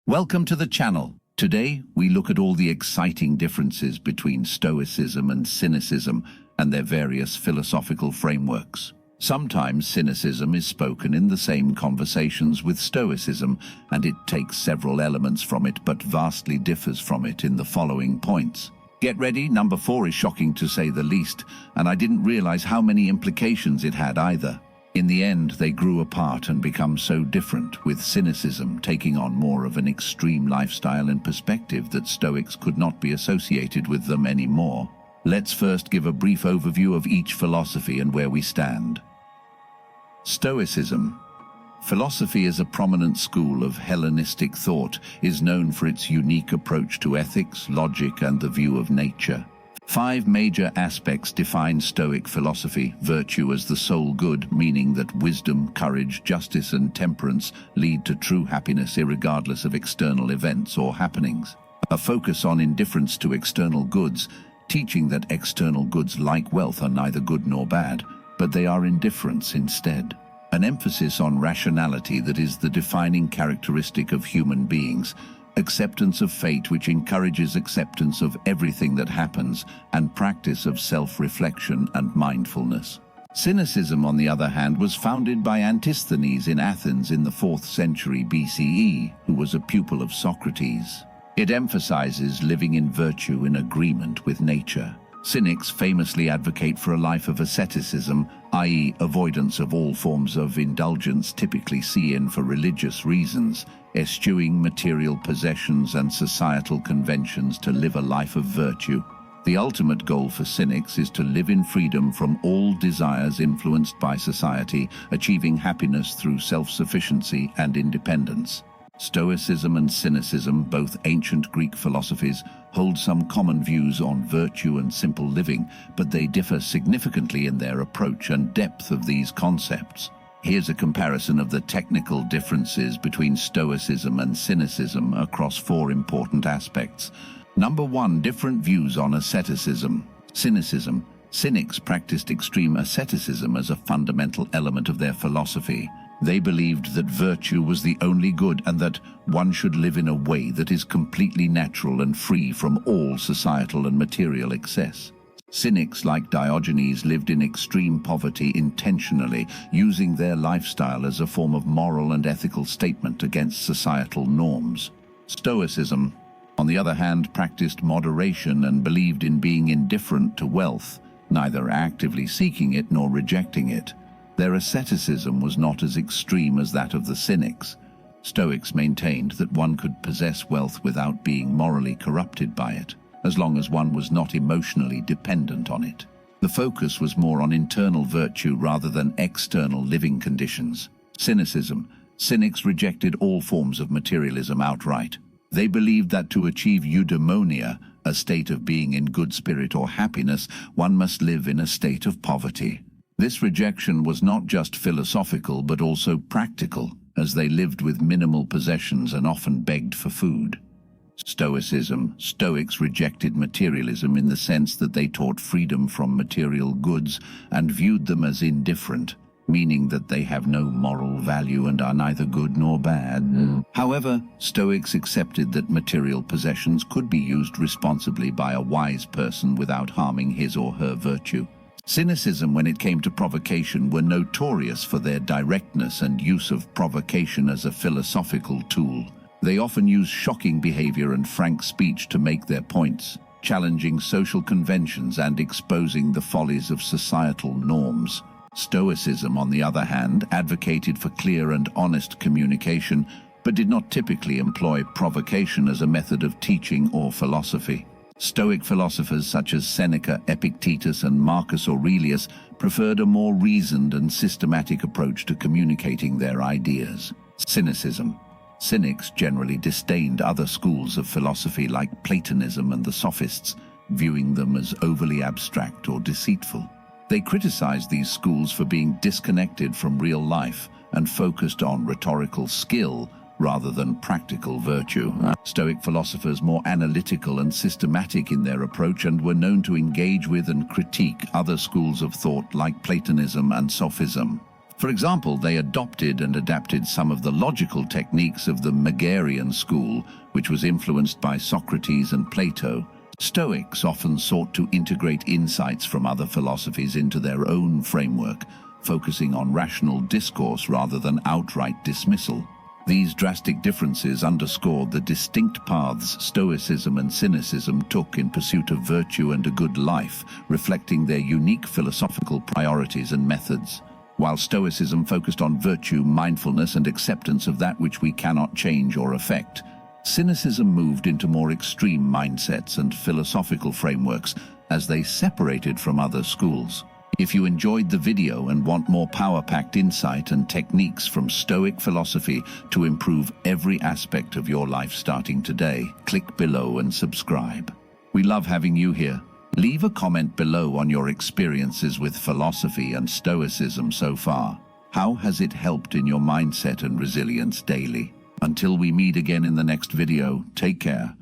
Welcome to the channel. Today, we look at all the exciting differences between Stoicism and Cynicism and their various philosophical frameworks. Sometimes Cynicism is spoken in the same conversations with Stoicism, and it takes several elements from it but vastly differs from it in the following points. Get ready, number 4 is shocking to say the least, and I didn't realize how many implications it had either. In the end, they grew apart and become so different, with Cynicism taking on more of an extreme lifestyle and perspective that Stoics could not be associated with them anymore. Let's first give a brief overview of each philosophy and where we stand. Stoicism. Philosophy is a prominent school of Hellenistic thought, is known for its unique approach to ethics, logic, and the view of nature. 5 major aspects define Stoic philosophy: virtue as the sole good, meaning that wisdom, courage, justice, and temperance lead to true happiness irregardless of external events or happenings. A focus on indifference to external goods, teaching that external goods like wealth are neither good nor bad, but they are indifference instead. An emphasis on rationality that is the defining characteristic of human beings. Acceptance of fate, which encourages acceptance of everything that happens, and practice of self-reflection and mindfulness. Cynicism, on the other hand, was founded by Antisthenes in Athens in the 4th century BCE, who was a pupil of Socrates. It emphasizes living in virtue in agreement with nature. Cynics famously advocate for a life of asceticism, i.e., avoidance of all forms of indulgence typically seen for religious reasons, eschewing material possessions and societal conventions to live a life of virtue. The ultimate goal for Cynics is to live in freedom from all desires influenced by society, achieving happiness through self-sufficiency and independence. Stoicism and Cynicism, both ancient Greek philosophies, hold some common views on virtue and simple living, but they differ significantly in their approach and depth of these concepts. Here's a comparison of the technical differences between Stoicism and Cynicism across 4 important aspects. Number 1, different views on asceticism. Cynicism. Cynics practiced extreme asceticism as a fundamental element of their philosophy. They believed that virtue was the only good and that one should live in a way that is completely natural and free from all societal and material excess. Cynics like Diogenes lived in extreme poverty intentionally, using their lifestyle as a form of moral and ethical statement against societal norms. Stoicism, on the other hand, practiced moderation and believed in being indifferent to wealth, neither actively seeking it nor rejecting it. Their asceticism was not as extreme as that of the Cynics. Stoics maintained that one could possess wealth without being morally corrupted by it, as long as one was not emotionally dependent on it. The focus was more on internal virtue rather than external living conditions. Cynicism. Cynics rejected all forms of materialism outright. They believed that to achieve eudaimonia, a state of being in good spirit or happiness, one must live in a state of poverty. This rejection was not just philosophical but also practical, as they lived with minimal possessions and often begged for food. Stoicism. Stoics rejected materialism in the sense that they taught freedom from material goods and viewed them as indifferent, meaning that they have no moral value and are neither good nor bad. However, Stoics accepted that material possessions could be used responsibly by a wise person without harming his or her virtue. Cynicism, when it came to provocation, were notorious for their directness and use of provocation as a philosophical tool. They often used shocking behavior and frank speech to make their points, challenging social conventions and exposing the follies of societal norms. Stoicism, on the other hand, advocated for clear and honest communication, but did not typically employ provocation as a method of teaching or philosophy. Stoic philosophers such as Seneca, Epictetus, and Marcus Aurelius preferred a more reasoned and systematic approach to communicating their ideas. Cynicism. Cynics generally disdained other schools of philosophy like Platonism and the Sophists, viewing them as overly abstract or deceitful. They criticized these schools for being disconnected from real life and focused on rhetorical skill rather than practical virtue. Stoic philosophers more analytical and systematic in their approach and were known to engage with and critique other schools of thought like Platonism and Sophism. For example, they adopted and adapted some of the logical techniques of the Megarian school, which was influenced by Socrates and Plato. Stoics often sought to integrate insights from other philosophies into their own framework, focusing on rational discourse rather than outright dismissal. These drastic differences underscored the distinct paths Stoicism and Cynicism took in pursuit of virtue and a good life, reflecting their unique philosophical priorities and methods. While Stoicism focused on virtue, mindfulness, and acceptance of that which we cannot change or affect, Cynicism moved into more extreme mindsets and philosophical frameworks as they separated from other schools. If you enjoyed the video and want more power-packed insight and techniques from Stoic philosophy to improve every aspect of your life starting today, click below and subscribe. We love having you here. Leave a comment below on your experiences with philosophy and Stoicism so far. How has it helped in your mindset and resilience daily? Until we meet again in the next video, take care